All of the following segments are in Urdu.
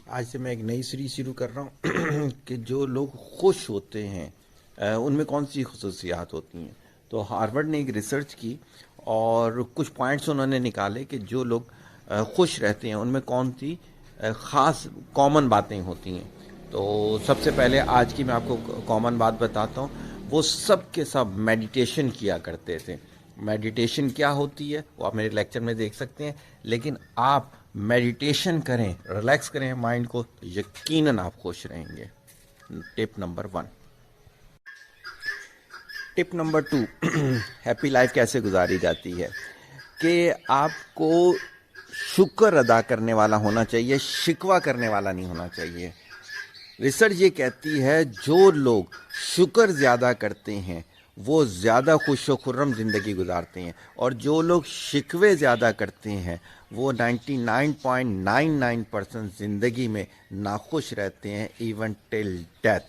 آج سے میں ایک نئی سیریز شروع کر رہا ہوں کہ جو لوگ خوش ہوتے ہیں ان میں کون سی خصوصیات ہوتی ہیں. تو ہارورڈ نے ایک ریسرچ کی اور کچھ پوائنٹس انہوں نے نکالے کہ جو لوگ خوش رہتے ہیں ان میں کون سی خاص کامن باتیں ہوتی ہیں. تو سب سے پہلے آج کی میں آپ کو کامن بات بتاتا ہوں. وہ سب کے سب میڈیٹیشن کیا کرتے تھے. میڈیٹیشن کیا ہوتی ہے وہ آپ میرے لیکچر میں دیکھ سکتے ہیں, لیکن آپ میڈیٹیشن کریں, ریلیکس کریں مائنڈ کو, یقیناً آپ خوش رہیں گے. ٹپ نمبر 1. ٹپ نمبر 2 ہیپی لائف کیسے گزاری جاتی ہے کہ آپ کو شکر ادا کرنے والا ہونا چاہیے, شکوہ کرنے والا نہیں ہونا چاہیے. ریسرچ یہ کہتی ہے جو لوگ شکر زیادہ کرتے ہیں وہ زیادہ خوش و خرم زندگی گزارتے ہیں, اور جو لوگ شکوے زیادہ کرتے ہیں وہ 99.99% زندگی میں ناخوش رہتے ہیں, ایون ٹل ڈیتھ.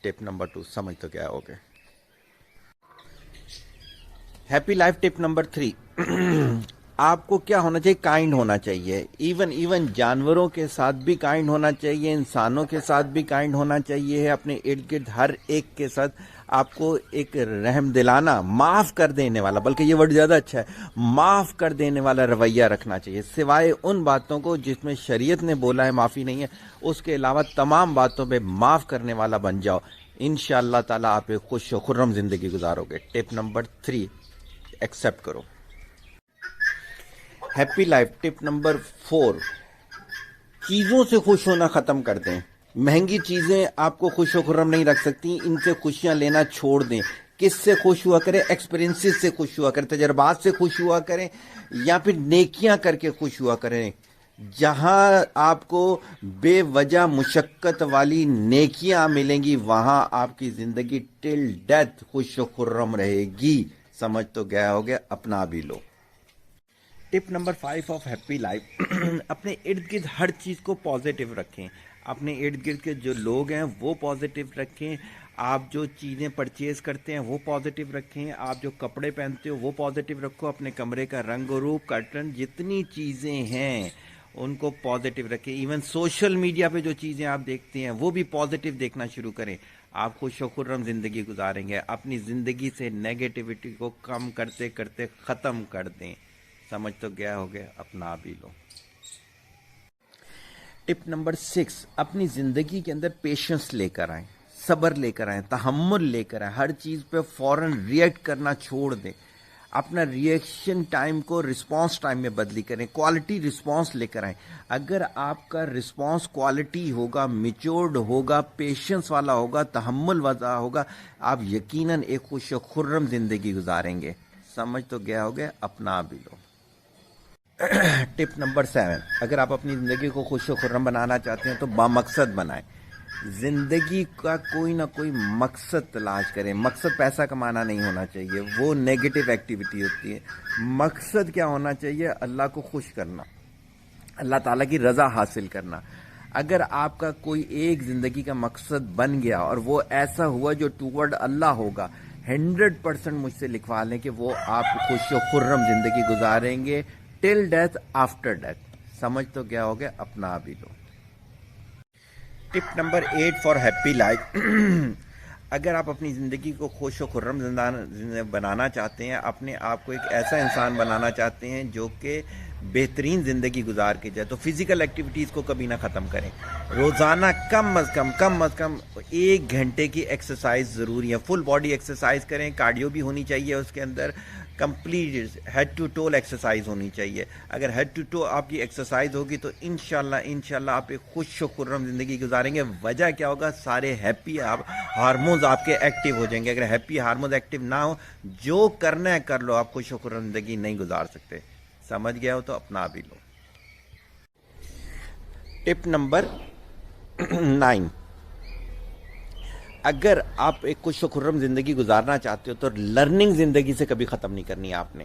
ٹپ نمبر 2 سمجھ تو کیا ہوگے. ہیپی لائف ٹپ نمبر 3. آپ کو کیا ہونا چاہیے؟ کائنڈ ہونا چاہیے. ایون جانوروں کے ساتھ بھی کائنڈ ہونا چاہیے, انسانوں کے ساتھ بھی کائنڈ ہونا چاہیے. اپنے ارد گرد ہر ایک کے ساتھ آپ کو ایک رحم دلانا, معاف کر دینے والا, بلکہ یہ ورڈ زیادہ اچھا ہے, معاف کر دینے والا رویہ رکھنا چاہیے. سوائے ان باتوں کو جس میں شریعت نے بولا ہے معافی نہیں ہے, اس کے علاوہ تمام باتوں پہ معاف کرنے والا بن جاؤ. انشاءاللہ تعالیٰ آپ ایک خوش و خرم زندگی گزارو گے. ٹپ نمبر 3 ایکسیپٹ کرو. ہیپی لائف ٹپ نمبر 4. چیزوں سے خوش ہونا ختم کر دیں. مہنگی چیزیں آپ کو خوش و خرم نہیں رکھ سکتی, ان سے خوشیاں لینا چھوڑ دیں. کس سے خوش ہوا کریں؟ ایکسپیرینسز سے خوش ہوا کریں, تجربات سے خوش ہوا کریں, یا پھر نیکیاں کر کے خوش ہوا کریں. جہاں آپ کو بے وجہ مشقت والی نیکیاں ملیں گی وہاں آپ کی زندگی ٹل ڈیتھ خوش و خرم رہے گی. سمجھ تو گیا ہوگا, اپنا بھی لو. ٹپ نمبر 5 آف ہیپی لائف. اپنے ارد گرد ہر چیز کو پازیٹیو رکھیں. اپنے ارد گرد کے جو لوگ ہیں وہ پازیٹیو رکھیں. آپ جو چیزیں پرچیز کرتے ہیں وہ پازیٹیو رکھیں. آپ جو کپڑے پہنتے ہو وہ پازیٹیو رکھو. اپنے کمرے کا رنگ و روپ, کرٹن, جتنی چیزیں ہیں ان کو پازیٹیو رکھیں. ایون سوشل میڈیا پہ جو چیزیں آپ دیکھتے ہیں وہ بھی پازیٹیو دیکھنا شروع کریں. آپ خوش و خرم زندگی گزاریں گے. اپنی زندگی سے نیگیٹیوٹی کو کم کرتے کرتے ختم کر دیں. سمجھ تو گیا ہوگا, اپنا بھی لو. ٹپ نمبر 6. اپنی زندگی کے اندر پیشنس لے کر آئیں, صبر لے کر آئیں, تحمل لے کر آئیں. ہر چیز پہ فوراً ریئیکٹ کرنا چھوڑ دیں. اپنا ریئیکشن ٹائم کو رسپانس ٹائم میں بدلی کریں. کوالٹی رسپانس لے کر آئیں. اگر آپ کا رسپانس کوالٹی ہوگا, میچورڈ ہوگا, پیشنس والا ہوگا, تحمل والا ہوگا, آپ یقیناً ایک خوش و خرم زندگی گزاریں گے. سمجھ تو گیا ہوگا, اپنا بھی لو. ٹپ نمبر 7. اگر آپ اپنی زندگی کو خوش و خرم بنانا چاہتے ہیں تو بامقصد بنائیں. زندگی کا کوئی نہ کوئی مقصد تلاش کریں. مقصد پیسہ کمانا نہیں ہونا چاہیے, وہ نیگیٹو ایکٹیویٹی ہوتی ہے. مقصد کیا ہونا چاہیے؟ اللہ کو خوش کرنا, اللہ تعالیٰ کی رضا حاصل کرنا. اگر آپ کا کوئی ایک زندگی کا مقصد بن گیا اور وہ ایسا ہوا جو ٹوورڈ اللہ ہوگا, 100% مجھ سے لکھوا لیں کہ وہ آپ خوش و خرم زندگی گزاریں گے ٹل ڈیتھ, آفٹر ڈیتھ. سمجھ تو کیا ہوگا, اپنا بھی لو. ٹپ نمبر 8 فار ہیپی لائف. اگر آپ اپنی زندگی کو خوش و خرم بنانا چاہتے ہیں, اپنے آپ کو ایک ایسا انسان بنانا چاہتے ہیں جو کہ بہترین زندگی گزار کے جائے, تو فزیکل ایکٹیویٹیز کو کبھی نہ ختم کریں. روزانہ کم از کم 1 گھنٹے کی ایکسرسائز ضروری ہے. فل باڈی ایکسرسائز کریں, کارڈیو بھی ہونی چاہیے اس کے اندر, complete head to toe exercise ہونی چاہیے. اگر ہیڈ ٹو ٹو آپ کی ایکسرسائز ہوگی تو انشاءاللہ آپ ایک خوش و خرم زندگی گزاریں گے. وجہ کیا ہوگا؟ سارے ہیپی ہارمونز آپ کے ایکٹیو ہو جائیں گے. اگر ہیپی ہارمونز ایکٹیو نہ ہو, جو کرنا ہے کر لو, آپ خوش و خرم زندگی نہیں گزار سکتے. سمجھ گیا ہو تو اپنا بھی لو. ٹپ نمبر 9. اگر آپ ایک خوش و خرم زندگی گزارنا چاہتے ہو تو لرننگ زندگی سے کبھی ختم نہیں کرنی ہے آپ نے.